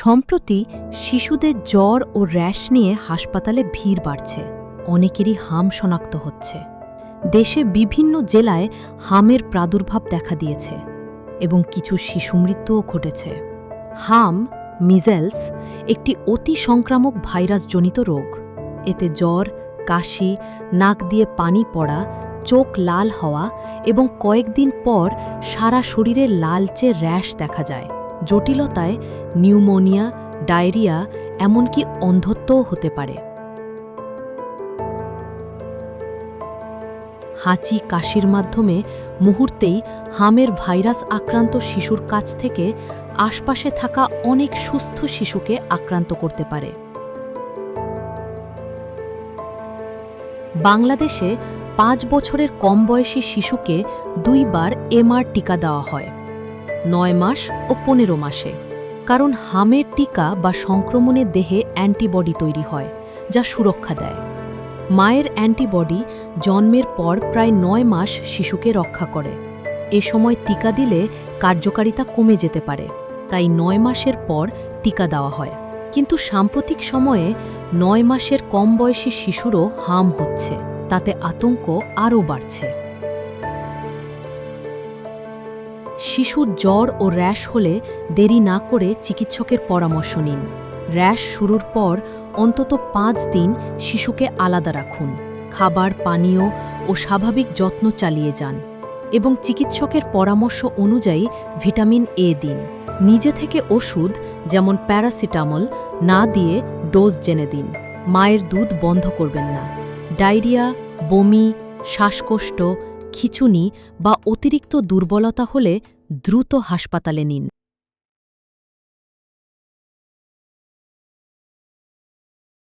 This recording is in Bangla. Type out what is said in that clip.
সম্প্রতি শিশুদের জ্বর ও র্যাশ নিয়ে হাসপাতালে ভিড় বাড়ছে। অনেকেরই হাম শনাক্ত হচ্ছে। দেশে বিভিন্ন জেলায় হামের প্রাদুর্ভাব দেখা দিয়েছে এবং কিছু শিশু মৃত্যুও ঘটেছে। হাম, মিজেলস, একটি অতি সংক্রামক ভাইরাসজনিত রোগ। এতে জ্বর, কাশি, নাক দিয়ে পানি পড়া, চোখ লাল হওয়া এবং কয়েকদিন পর সারা শরীরে লালচে র্যাশ দেখা যায়। জটিলতায় নিউমোনিয়া, ডায়রিয়া, এমনকি অন্ধত্বও হতে পারে। হাঁচি, কাশির মাধ্যমে মুহূর্তেই হামের ভাইরাস আক্রান্ত শিশুর কাছ থেকে আশপাশে থাকা অনেক সুস্থ শিশুকে আক্রান্ত করতে পারে। বাংলাদেশে 5 বছরের কম বয়সী শিশুকে 2 বার এমআর টিকা দেওয়া হয়, 9 মাস ও 15 মাসে। কারণ হামের টিকা বা সংক্রমণে দেহে অ্যান্টিবডি তৈরি হয়, যা সুরক্ষা দেয়। মায়ের অ্যান্টিবডি জন্মের পর প্রায় 9 মাস শিশুকে রক্ষা করে। এ সময় টিকা দিলে কার্যকারিতা কমে যেতে পারে, তাই 9 মাসের পর টিকা দেওয়া হয়। কিন্তু সাম্প্রতিক সময়ে 9 মাসের কম বয়সী শিশুরও হাম হচ্ছে, তাতে আতঙ্ক আরও বাড়ছে। শিশুর জ্বর ও র্যাশ হলে দেরি না করে চিকিৎসকের পরামর্শ নিন। র্যাশ শুরুর পর অন্তত 5 দিন শিশুকে আলাদা রাখুন। খাবার, পানীয় ও স্বাভাবিক যত্ন চালিয়ে যান এবং চিকিৎসকের পরামর্শ অনুযায়ী ভিটামিন এ দিন। নিজে থেকে ওষুধ যেমন প্যারাসিটামল না দিয়ে ডোজ জেনে দিন। মায়ের দুধ বন্ধ করবেন না। ডায়রিয়া, বমি, শ্বাসকষ্ট, খিঁচুনি বা অতিরিক্ত দুর্বলতা হলে দ্রুত হাসপাতালে নিন।